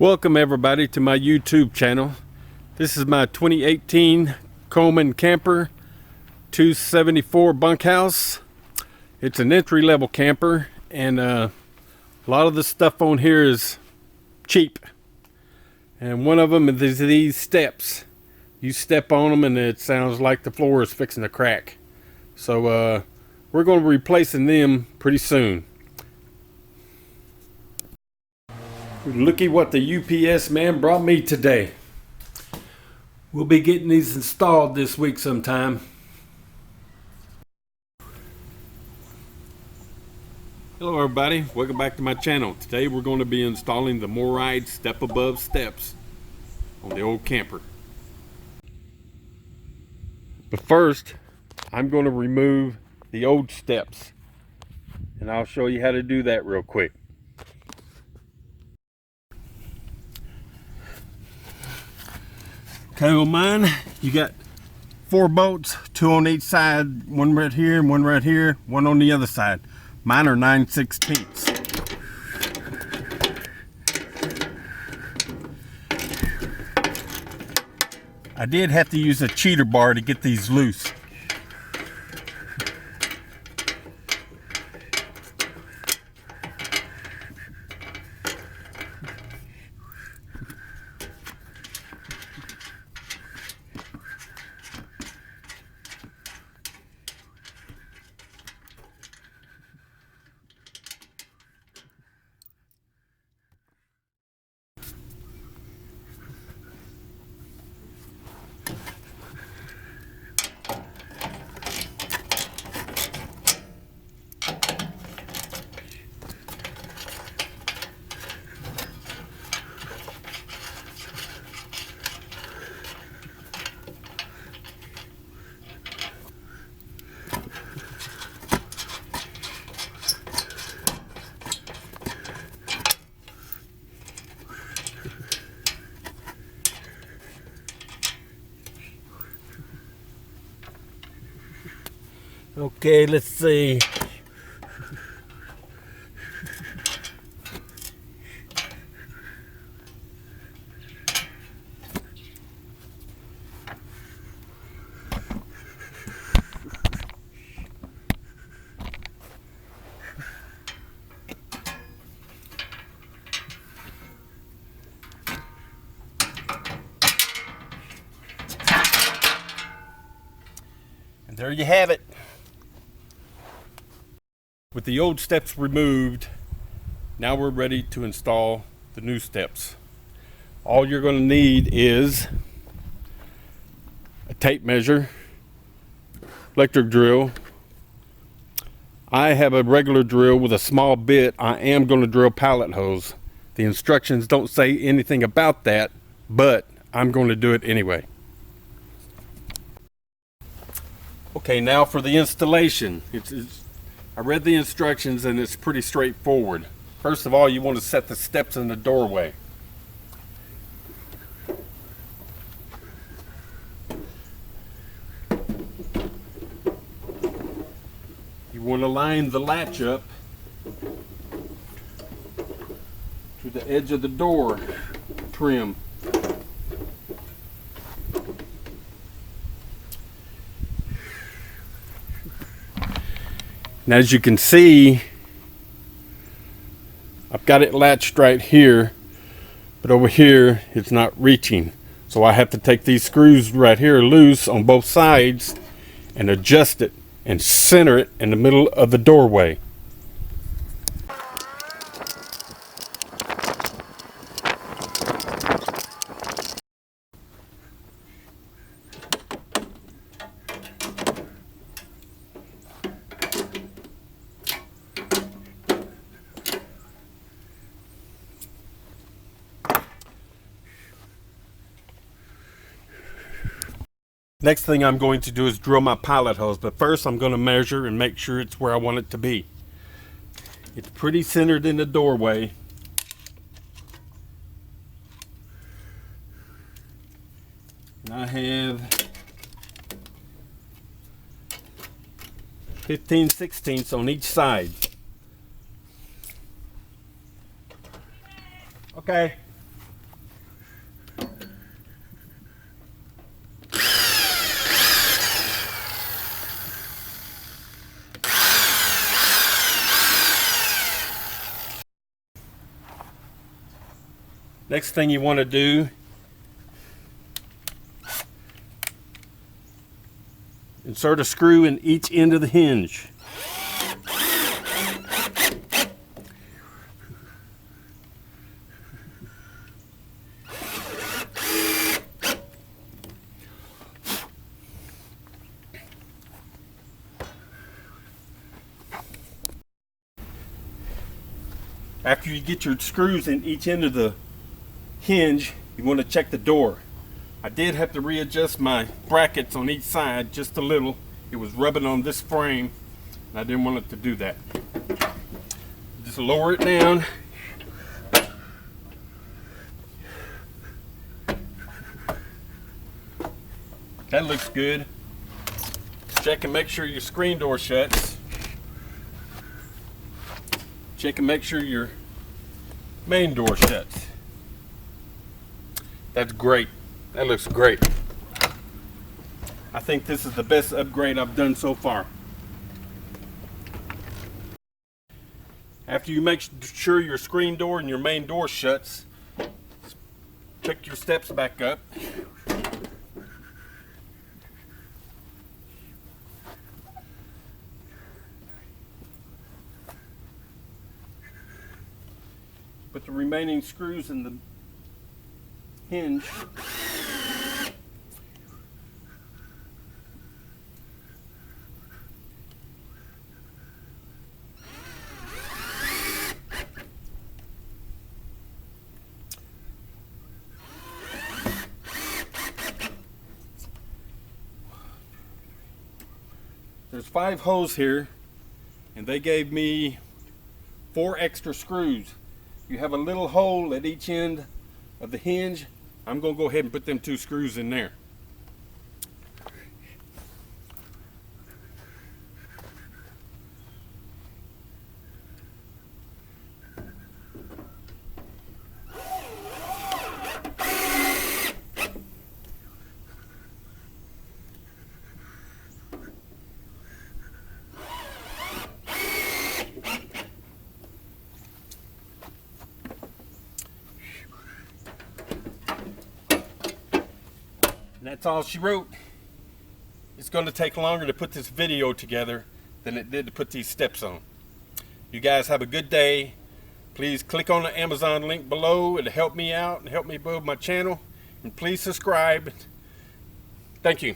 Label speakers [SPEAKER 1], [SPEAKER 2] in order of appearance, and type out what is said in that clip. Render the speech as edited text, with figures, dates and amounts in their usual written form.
[SPEAKER 1] Welcome everybody to my YouTube channel. This is my 2018 Coleman camper 274 bunkhouse. It's an entry-level camper, and a lot of the stuff on here is cheap. And one of them is these steps. You step on them and it sounds like the floor is fixing to crack. So we're going to be replacing them pretty soon. Looky what the UPS man brought me today. We'll be getting these installed this week sometime. Hello everybody, welcome back to my channel. Today we're going to be installing the MoRryde step above steps on the old camper. But first, I'm going to remove the old steps, and I'll show you how to do that real quick. Okay, on mine, you got 4 bolts, 2 on each side, one right here and one right here, one on the other side. Mine are 9/16. I did have to use a cheater bar to get these loose. Okay, let's see. And there you have it. With the old steps removed, now we're ready to install the new steps. All you're going to need is a tape measure, electric drill. I have a regular drill with a small bit. I am going to drill pallet holes. The instructions don't say anything about that, but I'm going to do it anyway. Okay, now for the installation. I read the instructions and it's pretty straightforward. First of all, you want to set the steps in the doorway. You want to line the latch up to the edge of the door trim. Now, as you can see, I've got it latched right here, but over here it's not reaching. So I have to take these screws right here loose on both sides and adjust it and center it in the middle of the doorway. Next thing I'm going to do is drill my pallet holes, but first I'm going to measure and make sure it's where I want it to be. It's pretty centered in the doorway. And I have 15/16 on each side. Okay. Next thing you want to do, insert a screw in each end of the hinge. After you get your screws in each end of the hinge, you want to check the door. I did have to readjust my brackets on each side just a little. It was rubbing on this frame, and I didn't want it to do that. Just lower it down. That looks good. Check and make sure your screen door shuts. Check and make sure your main door shuts. That's great. That looks great. I think this is the best upgrade I've done so far. After you make sure your screen door and your main door shuts, pick your steps back up. Put the remaining screws in the hinge. There's 5 holes here, and they gave me 4 extra screws. You have a little hole at each end of the hinge. I'm going to go ahead and put them 2 screws in there. And that's all she wrote. It's going to take longer to put this video together than it did to put these steps on. You guys have a good day. Please click on the Amazon link below. It'll help me out and help me build my channel. And please subscribe. Thank you.